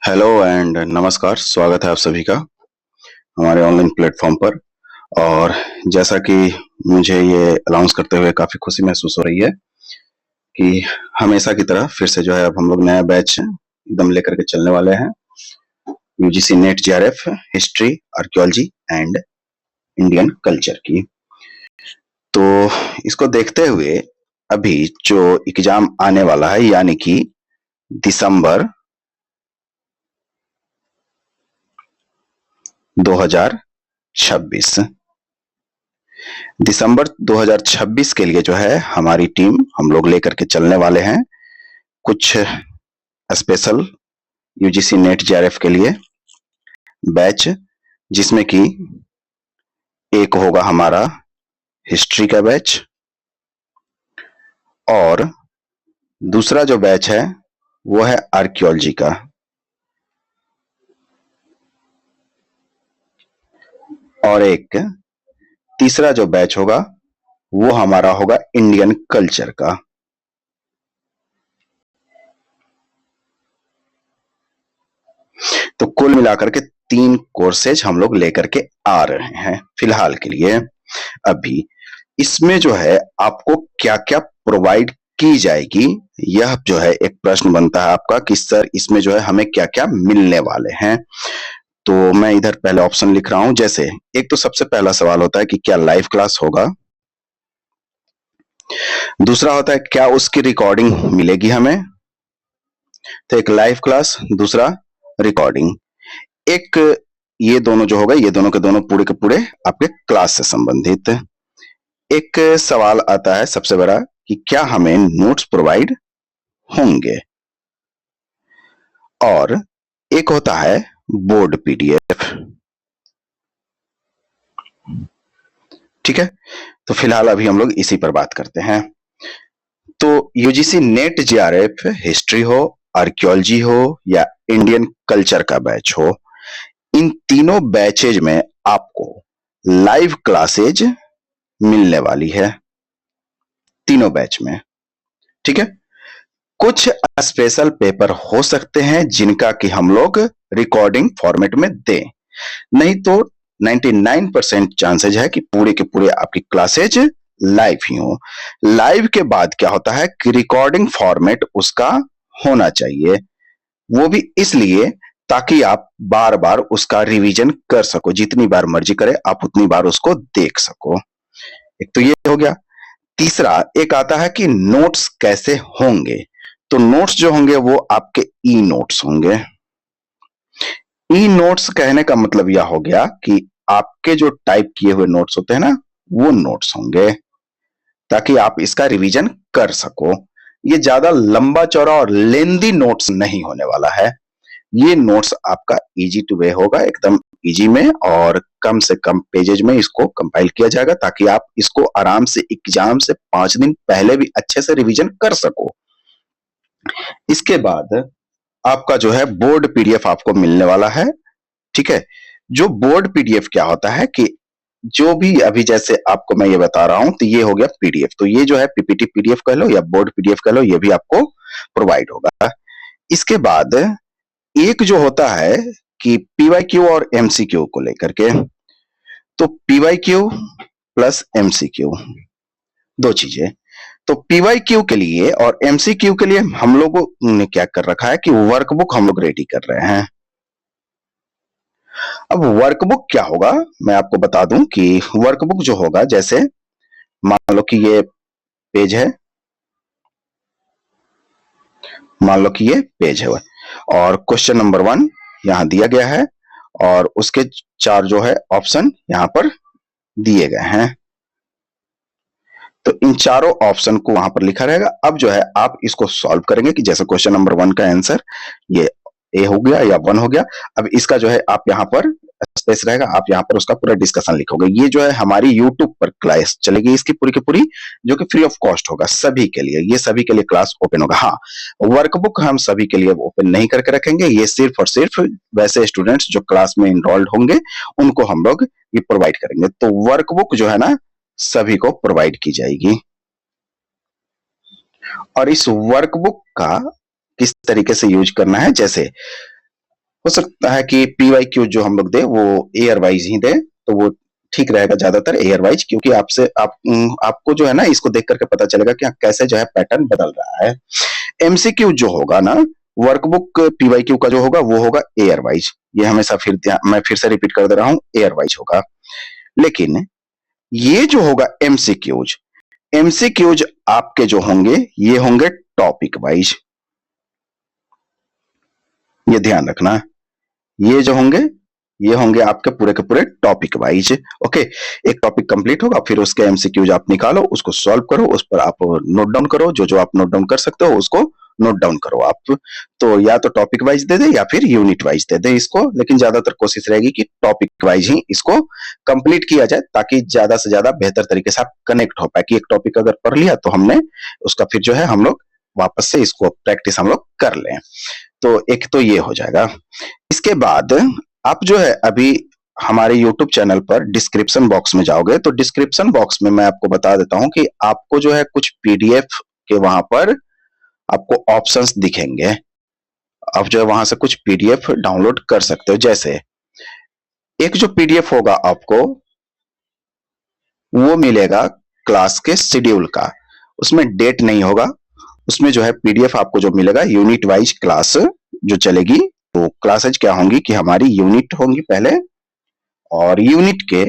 Hello and नमस्कार। स्वागत है आप सभी का हमारे ऑनलाइन प्लेटफॉर्म पर। और जैसा कि मुझे ये अनाउंस करते हुए काफी खुशी महसूस हो रही है कि हमेशा की तरह फिर से जो है अब हम लोग नया बैच एकदम लेकर के चलने वाले हैं। UGC net JRF history, archaeology and Indian culture की। तो इसको देखते हुए अभी जो एग्जाम आने वाला है यानी कि दिसंबर 2026 दिसंबर 2026 के लिए जो है हमारी टीम हम लोग लेकर के चलने वाले हैं कुछ स्पेशल यूजीसी नेट जेआरएफ के लिए बैच, जिसमें कि एक होगा हमारा हिस्ट्री का बैच और दूसरा जो बैच है वो है आर्कियोलॉजी का और एक तीसरा जो बैच होगा वो हमारा होगा इंडियन कल्चर का। तो कुल मिलाकर के 3 कोर्सेज हम लोग लेकर के आ रहे हैं फिलहाल के लिए। अभी इसमें जो है आपको क्या क्या प्रोवाइड की जाएगी, यह जो है एक प्रश्न बनता है आपका कि सर इसमें जो है हमें क्या क्या मिलने वाले हैं। तो मैं इधर पहले ऑप्शन लिख रहा हूं। जैसे एक तो सबसे पहला सवाल होता है कि क्या लाइव क्लास होगा, दूसरा होता है क्या उसकी रिकॉर्डिंग मिलेगी हमें। तो एक लाइव क्लास, दूसरा रिकॉर्डिंग। एक ये दोनों जो होगा ये दोनों के दोनों पूरे के पूरे आपके क्लास से संबंधित। एक सवाल आता है सबसे बड़ा कि क्या हमें नोट्स प्रोवाइड होंगे, और एक होता है बोर्ड पीडीएफ। ठीक है, तो फिलहाल अभी हम लोग इसी पर बात करते हैं। तो यूजीसी नेट जेआरएफ हिस्ट्री हो, आर्कियोलॉजी हो या इंडियन कल्चर का बैच हो, इन तीनों बैचेज में आपको लाइव क्लासेज मिलने वाली है तीनों बैच में। ठीक है, कुछ स्पेशल पेपर हो सकते हैं जिनका कि हम लोग रिकॉर्डिंग फॉर्मेट में दें, नहीं तो 99% चांसेज है कि पूरे के पूरे आपकी क्लासेज लाइव ही हो। लाइव के बाद क्या होता है कि रिकॉर्डिंग फॉर्मेट उसका होना चाहिए, वो भी इसलिए ताकि आप बार बार उसका रिवीजन कर सको, जितनी बार मर्जी करे आप उतनी बार उसको देख सको। एक तो ये हो गया। तीसरा एक आता है कि नोट्स कैसे होंगे। तो नोट्स जो होंगे वो आपके ई नोट्स होंगे। ई नोट्स कहने का मतलब यह हो गया कि आपके जो टाइप किए हुए नोट्स होते हैं ना वो नोट्स होंगे, ताकि आप इसका रिवीजन कर सको। ये ज्यादा लंबा चौड़ा और लेंदी नोट्स नहीं होने वाला है। ये नोट्स आपका इजी टू वे होगा, एकदम इजी में, और कम से कम पेजेज में इसको कंपाइल किया जाएगा ताकि आप इसको आराम से एग्जाम से 5 दिन पहले भी अच्छे से रिवीजन कर सको। इसके बाद आपका जो है बोर्ड पीडीएफ आपको मिलने वाला है। ठीक है, जो बोर्ड पीडीएफ क्या होता है कि जो भी अभी जैसे आपको मैं ये बता रहा हूं तो ये हो गया पीडीएफ, तो ये जो है पीपीटी पीडीएफ कह लो या बोर्ड पीडीएफ कह लो, ये भी आपको प्रोवाइड होगा। इसके बाद एक जो होता है कि पीवाईक्यू और एमसीक्यू को लेकर के, तो पीवाईक्यू प्लस एमसीक्यू दो चीजें। तो पीवाईक्यू के लिए और एमसीक्यू के लिए हम लोगों ने क्या कर रखा है कि वर्कबुक हम लोग रेडी कर रहे हैं। अब वर्कबुक क्या होगा मैं आपको बता दूं कि वर्कबुक जो होगा, जैसे मान लो कि ये पेज है, मान लो कि ये पेज है और क्वेश्चन नंबर 1 यहां दिया गया है और उसके 4 जो है ऑप्शन यहां पर दिए गए हैं। तो इन चारों ऑप्शन को वहां पर लिखा रहेगा। अब जो है आप इसको सॉल्व करेंगे कि जैसे क्वेश्चन नंबर 1 का आंसर ये ए हो गया या 1 हो गया। अब इसका जो है आप यहाँ पर स्पेस रहेगा, आप यहाँ पर उसका पूरा डिस्कशन लिखोगे। ये जो है हमारी यूट्यूब पर क्लास चलेगी इसकी पूरी की पूरी, जो कि फ्री ऑफ कॉस्ट होगा सभी के लिए। ये सभी के लिए क्लास ओपन होगा। हाँ, वर्कबुक हम सभी के लिए ओपन नहीं करके रखेंगे, ये सिर्फ और सिर्फ वैसे स्टूडेंट्स जो क्लास में इनरोल्ड होंगे उनको हम लोग ये प्रोवाइड करेंगे। तो वर्कबुक जो है ना सभी को प्रोवाइड की जाएगी। और इस वर्कबुक का किस तरीके से यूज करना है, जैसे हो सकता है कि PYQ जो हम लोग दे वो ईयर वाइज ही दे, तो वो ठीक रहेगा ज्यादातर ईयर वाइज, क्योंकि आपको जो है ना इसको देख करके पता चलेगा कि कैसे जो है पैटर्न बदल रहा है। MCQ जो होगा ना, वर्कबुक PYQ का जो होगा वो होगा ईयर वाइज। ये हमेशा मैं फिर से रिपीट कर दे रहा हूँ, ईयर वाइज होगा। लेकिन ये जो होगा एमसीक्यूज आपके जो होंगे ये होंगे टॉपिक वाइज। ये ध्यान रखना, ये जो होंगे ये होंगे आपके पूरे के पूरे टॉपिक वाइज। ओके, एक टॉपिक कंप्लीट होगा, फिर उसके एमसीक्यूज आप निकालो, उसको सॉल्व करो, उस पर आप नोट डाउन करो, जो जो आप नोट डाउन कर सकते हो उसको नोट डाउन करो आप। तो या तो टॉपिक वाइज दे दे या फिर यूनिट वाइज दे दे इसको, लेकिन ज्यादातर कोशिश रहेगी कि टॉपिक वाइज ही इसको कंप्लीट किया जाए, ताकि ज्यादा से ज्यादा बेहतर तरीके से आप कनेक्ट हो पाए कि एक टॉपिक अगर पढ़ लिया तो हमने उसका फिर जो है हम लोग वापस से इसको प्रैक्टिस हम लोग कर लें। तो एक तो ये हो जाएगा। इसके बाद आप जो है अभी हमारे YouTube चैनल पर डिस्क्रिप्शन बॉक्स में जाओगे तो डिस्क्रिप्शन बॉक्स में मैं आपको बता देता हूं कि आपको जो है कुछ PDF के वहां पर आपको ऑप्शंस दिखेंगे। आप जो है वहां से कुछ PDF डाउनलोड कर सकते हो। जैसे एक जो PDF होगा आपको वो मिलेगा क्लास के शेड्यूल का, उसमें डेट नहीं होगा, उसमें जो है PDF आपको जो मिलेगा यूनिट वाइज क्लास जो चलेगी। तो क्लासेज क्या होंगी कि हमारी यूनिट होंगी पहले, और यूनिट के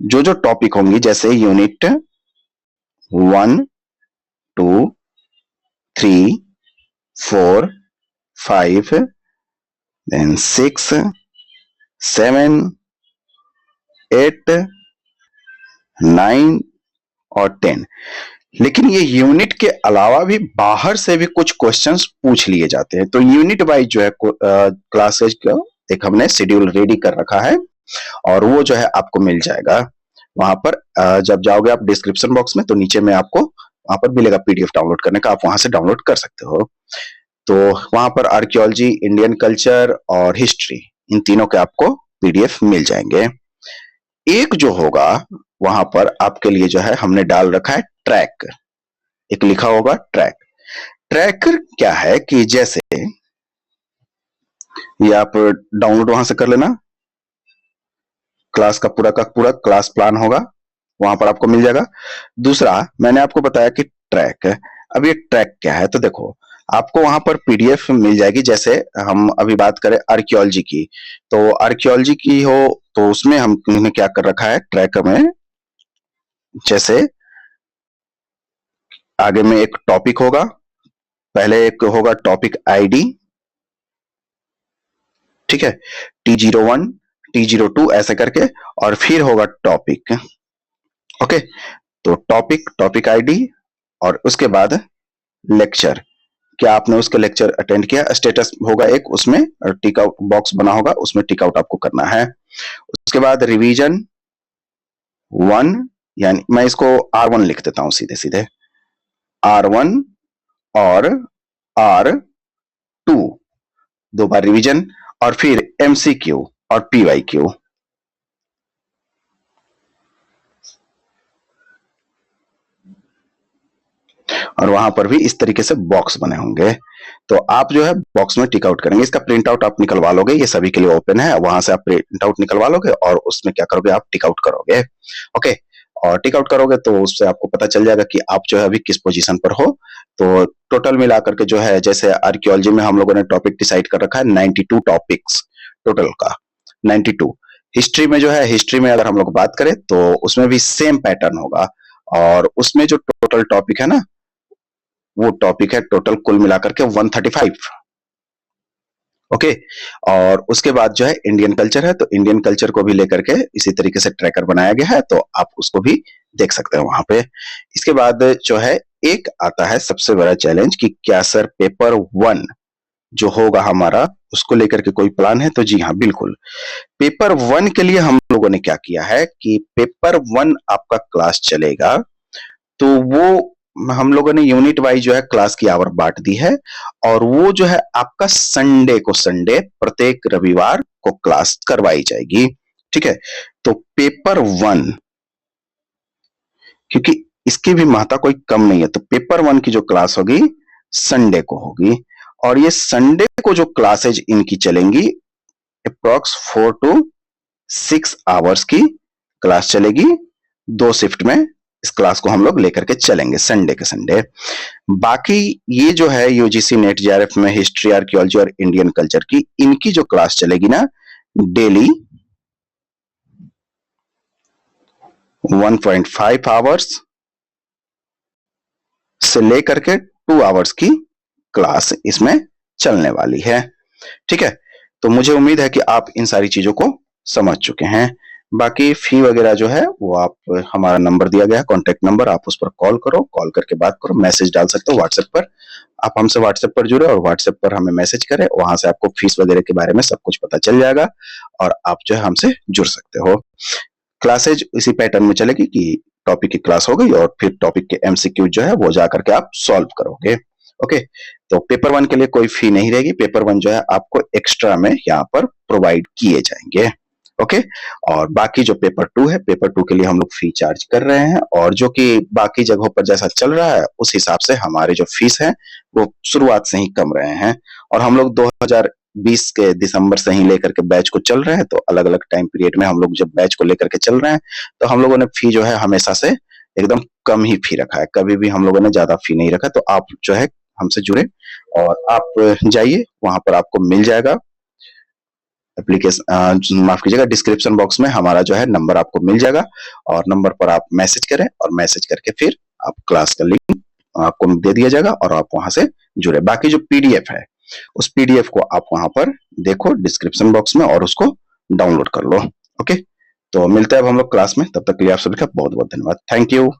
जो जो टॉपिक होंगी जैसे यूनिट 1, 2, 3, 4, 5, देन 6, 7, 8, 9 और 10। लेकिन ये यूनिट के अलावा भी बाहर से भी कुछ क्वेश्चंस पूछ लिए जाते हैं। तो यूनिट वाइज जो है क्लासेज का एक हमने शेड्यूल रेडी कर रखा है, और वो जो है आपको मिल जाएगा वहां पर। जब जाओगे आप डिस्क्रिप्शन बॉक्स में तो नीचे में आपको वहां पर मिलेगा PDF डाउनलोड करने का, आप वहां से डाउनलोड कर सकते हो। तो वहां पर आर्कियोलॉजी, इंडियन कल्चर और हिस्ट्री, इन तीनों के आपको PDF मिल जाएंगे। एक जो होगा वहां पर आपके लिए जो है हमने डाल रखा है ट्रैक, एक लिखा होगा ट्रैक। ट्रैकर क्या है कि जैसे ये आप डाउनलोड वहां से कर लेना, क्लास का पूरा क्लास प्लान होगा, वहां पर आपको मिल जाएगा। दूसरा मैंने आपको बताया कि ट्रैक है। अब ये ट्रैक क्या है, तो देखो आपको वहां पर PDF मिल जाएगी। जैसे हम अभी बात करें आर्कियोलॉजी की, तो आर्कियोलॉजी की हो तो उसमें हमने क्या कर रखा है ट्रैक में, जैसे आगे में एक टॉपिक होगा, पहले एक होगा टॉपिक ID, ठीक है, T01, T02 ऐसे करके, और फिर होगा टॉपिक। ओके, तो टॉपिक ID, और उसके बाद लेक्चर, क्या आपने उसका लेक्चर अटेंड किया, स्टेटस होगा एक, उसमें टिक आउट बॉक्स बना होगा, उसमें टिक आउट आपको करना है। उसके बाद रिवीजन 1, यानी मैं इसको R1 लिख देता हूं सीधे सीधे, R1 और R2, दो बार रिवीजन, और फिर MCQ और PYQ। और वहां पर भी इस तरीके से बॉक्स बने होंगे, तो आप जो है बॉक्स में टिक आउट करेंगे। इसका प्रिंट आउट आप निकलवा लोगे, ये सभी के लिए ओपन है, वहां से आप प्रिंट आउट निकलवा लोगे और उसमें क्या करोगे आप टिक आउट करोगे। ओके, और टिक आउट करोगे तो उससे आपको पता चल जाएगा कि आप जो है अभी किस पोजीशन पर हो। तो टोटल मिला करके जो है, जैसे आर्कियोलॉजी में हम लोगों ने टॉपिक डिसाइड कर रखा है 92 टॉपिक्स टोटल का, 92। हिस्ट्री में जो है, हिस्ट्री में अगर हम लोग बात करें तो उसमें भी सेम पैटर्न होगा, और उसमें जो टोटल टॉपिक है ना, वो टॉपिक है टोटल कुल मिलाकर के 135। ओके, और उसके बाद जो है इंडियन कल्चर है, तो इंडियन कल्चर को भी लेकर के इसी तरीके से ट्रैकर बनाया गया है, तो आप उसको भी देख सकते हैं वहां पे। इसके बाद जो है एक आता है सबसे बड़ा चैलेंज कि क्या सर पेपर 1 जो होगा हमारा उसको लेकर के कोई प्लान है, तो जी हाँ बिल्कुल। पेपर 1 के लिए हम लोगों ने क्या किया है कि पेपर 1 आपका क्लास चलेगा, तो वो हम लोगों ने यूनिट वाइज जो है क्लास की आवर बांट दी है, और वो जो है आपका संडे को, संडे प्रत्येक रविवार को क्लास करवाई जाएगी। ठीक है, तो पेपर 1, क्योंकि इसकी भी महत्ता कोई कम नहीं है, तो पेपर 1 की जो क्लास होगी संडे को होगी, और ये संडे को जो क्लासेज इनकी चलेंगी अप्रॉक्स 4 to 6 आवर्स की क्लास चलेगी। 2 शिफ्ट में इस क्लास को हम लोग लेकर के चलेंगे संडे के संडे। बाकी ये जो है यूजीसी नेट जेआरएफ में हिस्ट्री, आर्कियोलॉजी और इंडियन कल्चर की, इनकी जो क्लास चलेगी ना डेली 1.5 आवर्स से लेकर के 2 आवर्स की क्लास इसमें चलने वाली है। ठीक है, तो मुझे उम्मीद है कि आप इन सारी चीजों को समझ चुके हैं। बाकी फी वगैरह जो है वो आप, हमारा नंबर दिया गया है, कॉन्टेक्ट नंबर, आप उस पर कॉल करो, कॉल करके बात करो, मैसेज डाल सकते हो व्हाट्सएप पर। आप हमसे व्हाट्सएप पर जुड़े और व्हाट्सएप पर हमें मैसेज करें, वहां से आपको फीस वगैरह के बारे में सब कुछ पता चल जाएगा और आप जो है हमसे जुड़ सकते हो। क्लासेज इसी पैटर्न में चलेगी कि टॉपिक की क्लास हो गई और फिर टॉपिक के एमसीक्यू जो है वो जाकर के आप सॉल्व करोगे। ओके, तो पेपर 1 के लिए कोई फी नहीं रहेगी। पेपर 1 जो है आपको एक्स्ट्रा में यहाँ पर प्रोवाइड किए जाएंगे। ओके, और बाकी जो पेपर 2 है, पेपर 2 के लिए हम लोग फी चार्ज कर रहे हैं और जो कि बाकी जगहों पर जैसा चल रहा है उस हिसाब से हमारे जो फीस है वो शुरुआत से ही कम रहे हैं। और हम लोग 2020 के दिसंबर से ही लेकर के बैच को चल रहे हैं, तो अलग अलग टाइम पीरियड में हम लोग जब बैच को लेकर के चल रहे हैं तो हम लोगों ने फी जो है हमेशा से एकदम कम ही फी रखा है, कभी भी हम लोगों ने ज्यादा फी नहीं रखा। तो आप जो है हमसे जुड़े और आप जाइए, वहां पर आपको मिल जाएगा एप्लीकेशन, माफ कीजिएगा, डिस्क्रिप्शन बॉक्स में हमारा जो है नंबर आपको मिल जाएगा और नंबर पर आप मैसेज करें और मैसेज करके फिर आप क्लास का लिंक आपको दे दिया जाएगा और आप वहां से जुड़े। बाकी जो पीडीएफ है उस पीडीएफ को आप वहां पर देखो डिस्क्रिप्शन बॉक्स में और उसको डाउनलोड कर लो। ओके, तो मिलते हैं अब हम लोग क्लास में, तब तक के लिए आप सभी का बहुत बहुत धन्यवाद। Thank you.